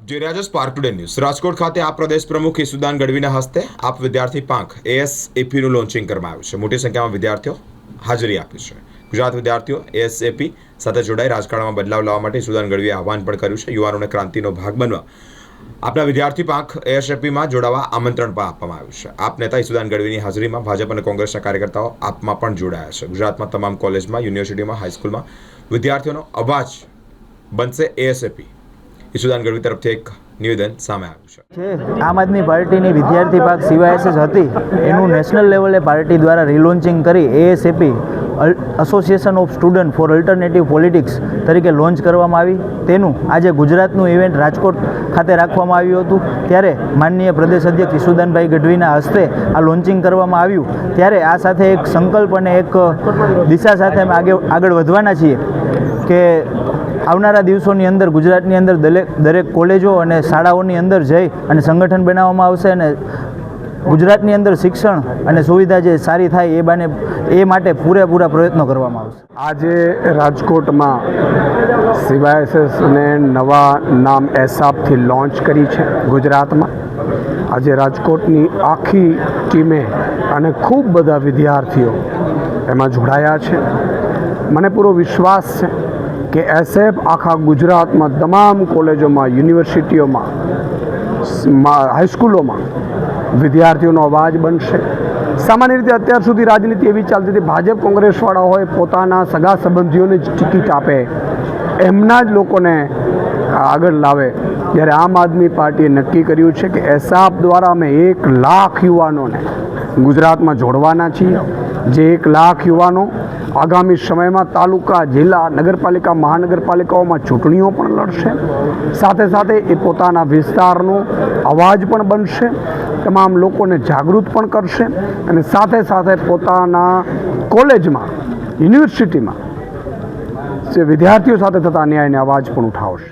જે રહ્યા છો સ્પાર્ક ટુડે ન્યૂઝ રાજકોટ ખાતે આપ પ્રદેશ પ્રમુખ ઈસુદાન ગઢવીના હસ્તે આપ વિદ્યાર્થી પાંખ એએસએપીનું લોન્ચિંગ કરવામાં આવ્યું છે। મોટી સંખ્યામાં વિદ્યાર્થીઓ હાજરી આપી છે। ગુજરાત વિદ્યાર્થીઓ એએસએપી સાથે જોડાઈ રાજકારણમાં બદલાવ લાવવા માટે ઈસુદાન ગઢવીએ આહવાન પણ કર્યું છે। યુવાનોને ક્રાંતિનો ભાગ બનવા આપના વિદ્યાર્થી પાંખ એએસએપીમાં જોડાવા આમંત્રણ પણ આપવામાં આવ્યું છે। આપ નેતા ઈસુદાન ગઢવીની હાજરીમાં ભાજપ અને કોંગ્રેસના કાર્યકર્તાઓ આપમાં પણ જોડાયા છે। ગુજરાતમાં તમામ કોલેજમાં, યુનિવર્સિટીમાં, હાઈસ્કૂલમાં વિદ્યાર્થીઓનો અવાજ બનશે એએસએપી। ઈસુદાન ગઢવી તરફથી એક નિવેદન સામે આવ્યું છે। આમ આદમી પાર્ટીની વિદ્યાર્થી પાંખ સીવાયએસએસ હતી એનું નેશનલ લેવલે પાર્ટી દ્વારા રીલોન્ચિંગ કરી ASAP association of student for alternative politics તરીકે લોન્ચ કરવામાં આવી। તેનું આજે ગુજરાતનું ઇવેન્ટ રાજકોટ ખાતે રાખવામાં આવ્યું હતું। ત્યારે માનનીય પ્રદેશ અધ્યક્ષ ઈસુદાનભાઈ ગઢવીના હસ્તે આ લોન્ચિંગ કરવામાં આવ્યું। ત્યારે આ સાથે એક સંકલ્પ અને એક દિશા સાથે અમે આગળ વધવાના છીએ કે આવનારા દિવસોની અંદર ગુજરાતની અંદર દરેક કોલેજો અને શાળાઓની અંદર જઈ અને સંગઠન બનાવવામાં આવશે અને ગુજરાતની અંદર શિક્ષણ અને સુવિધા જે સારી થાય એ માટે પૂરેપૂરા પ્રયત્નો કરવામાં આવશે। આજે રાજકોટમાં સીવાયએસએસને નવા નામ એસાપથી લોન્ચ કરી છે ગુજરાતમાં। આજે રાજકોટની આખી ટીમે અને ખૂબ બધા વિદ્યાર્થીઓ એમાં જોડાયા છે। મને પૂરો વિશ્વાસ છે કે એસએફ આખા ગુજરાતમાં તમામ કોલેજોમાં, યુનિવર્સિટીઓમાં, હાઈસ્કૂલોમાં વિદ્યાર્થીઓનો અવાજ બનશે। સામાન્ય રીતે અત્યાર સુધી રાજનીતિ એવી ચાલતી હતી, ભાજપ કોંગ્રેસવાળા હોય પોતાના સગા સંબંધીઓને જ ટિકિટ આપે, એમના જ લોકોને આગળ લાવે। જ્યારે આમ આદમી પાર્ટીએ નક્કી કર્યું છે કે એસાપ દ્વારા અમે 1 લાખ યુવાનોને ગુજરાતમાં જોડવાના છીએ। જે 1 લાખ યુવાનો આગામી સમયમાં તાલુકા, જિલ્લા, નગરપાલિકા, મહાનગરપાલિકાઓમાં ચૂંટણીઓ પણ લડશે। સાથે સાથે એ પોતાના વિસ્તારનો અવાજ પણ બનશે, તમામ લોકોને જાગૃત પણ કરશે અને સાથે સાથે પોતાના કોલેજમાં, યુનિવર્સિટીમાં જે વિદ્યાર્થીઓ સાથે થતા અન્યાયને અવાજ પણ ઉઠાવશે।